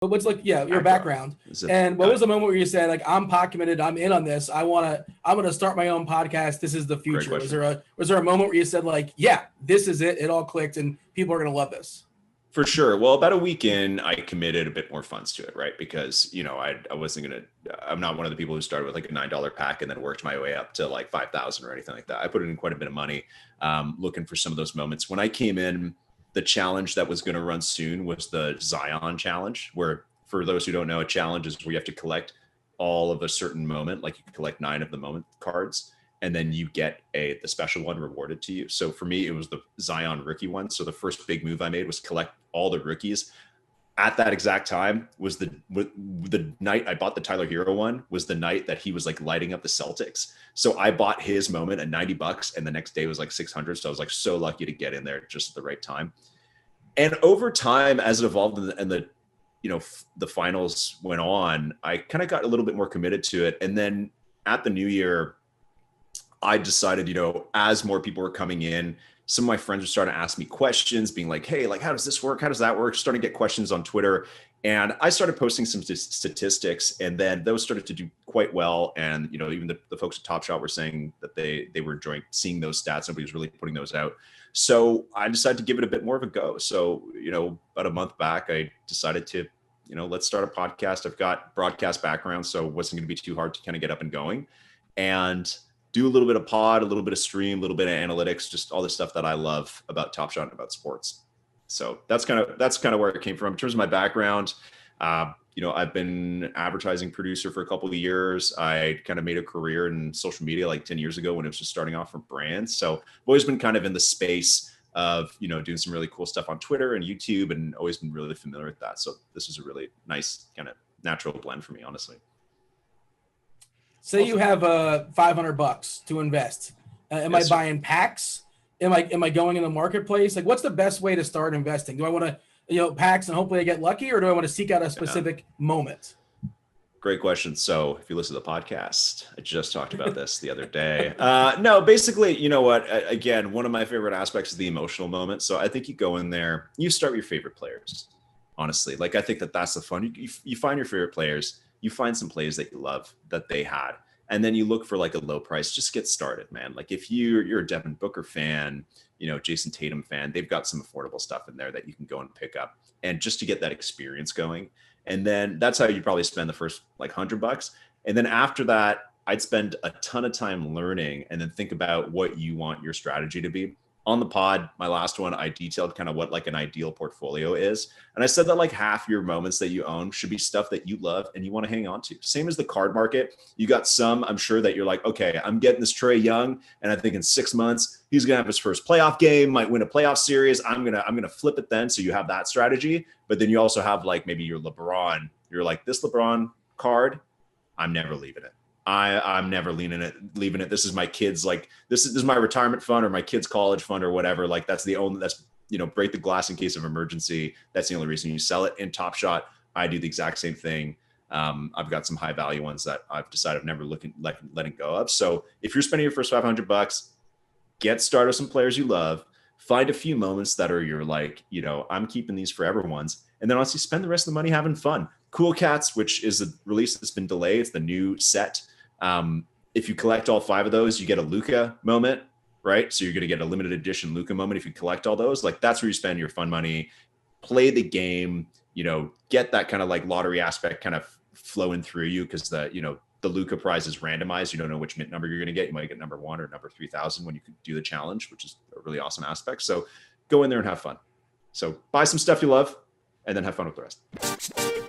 But what's like, yeah, your background. And what was the moment where you said, like, I'm pot committed, I'm in on this. I'm going to start my own podcast. This is the future. Was there a moment where you said, like, yeah, this is it. It all clicked and people are going to love this? For sure. Well, about a week in, I committed a bit more funds to it, right? Because, I wasn't going to, I'm not one of the people who started with like a $9 pack and then worked my way up to like 5,000 or anything like that. I put in quite a bit of money, looking for some of those moments. When I came in, the challenge that was going to run soon was the Zion challenge, where, for those who don't know, a challenge is where you have to collect all of a certain moment, like you can collect 9 of the moment cards, and then you get the special one rewarded to you. So for me, it was the Zion rookie one. So the first big move I made was collect all the rookies. At that exact time was the night I bought the Tyler Hero one, was the night that he was like lighting up the Celtics. So I bought his moment at $90 and the next day was like 600. So I was like so lucky to get in there just at the right time. And over time, as it evolved and the finals went on, I kind of got a little bit more committed to it. And then at the new year, I decided, as more people were coming in, some of my friends were starting to ask me questions, being like, hey, like, how does this work? How does that work? Starting to get questions on Twitter. And I started posting some statistics, and then those started to do quite well. And, even the folks at Top Shot were saying that they were enjoying seeing those stats. Nobody was really putting those out. So I decided to give it a bit more of a go. So, about a month back, I decided to, let's start a podcast. I've got broadcast background, so it wasn't going to be too hard to kind of get up and going. And do a little bit of pod, a little bit of stream, a little bit of analytics, just all the stuff that I love about Top Shot and about sports. So that's kind of where it came from. In terms of my background, I've been an advertising producer for a couple of years. I kind of made a career in social media like 10 years ago when it was just starting off from brands. So I've always been kind of in the space of, doing some really cool stuff on Twitter and YouTube, and always been really familiar with that. So this is a really nice kind of natural blend for me, honestly. Say you have $500 to invest. Am I buying packs? Am I going in the marketplace? Like, what's the best way to start investing? Do I want to, packs and hopefully I get lucky, or do I want to seek out a specific moment? Great question. So if you listen to the podcast, I just talked about this the other day. No, basically, you know what? Again, one of my favorite aspects is the emotional moment. So I think you go in there, you start with your favorite players. Honestly, like, I think that's the fun. You find your favorite players. You find some plays that you love that they had, and then you look for like a low price. Just get started, man. Like, if you're a Devin Booker fan, Jason Tatum fan, they've got some affordable stuff in there that you can go and pick up, and just to get that experience going. And then that's how you probably spend the first like $100. And then after that, I'd spend a ton of time learning, and then think about what you want your strategy to be. On the pod, my last one, I detailed kind of what like an ideal portfolio is. And I said that like half your moments that you own should be stuff that you love and you want to hang on to. Same as the card market. You got some, I'm sure, that you're like, okay, I'm getting this Trae Young, and I think in 6 months, he's going to have his first playoff game, might win a playoff series. I'm going to flip it then. So you have that strategy. But then you also have like maybe your LeBron. You're like, this LeBron card, I'm never leaving it. I'm never leaving it. This is my kids. Like, this is my retirement fund or my kids' college fund or whatever. Like, that's break the glass in case of emergency. That's the only reason you sell it. In Top Shot, I do the exact same thing. I've got some high value ones that I've decided I'm never letting go of. So if you're spending your first $500, get started with some players you love, find a few moments that are your like, I'm keeping these forever ones. And then honestly, spend the rest of the money having fun. Cool Cats, which is a release that's been delayed. It's the new set. If you collect all 5 of those, you get a Luka moment, right? So you're going to get a limited edition Luka moment if you collect all those. Like, that's where you spend your fun money. Play the game, get that kind of like lottery aspect kind of flowing through you, because the Luka prize is randomized. You don't know which mint number you're going to get. You might get number 1 or number 3,000 when you can do the challenge, which is a really awesome aspect. So go in there and have fun. So buy some stuff you love, and then have fun with the rest.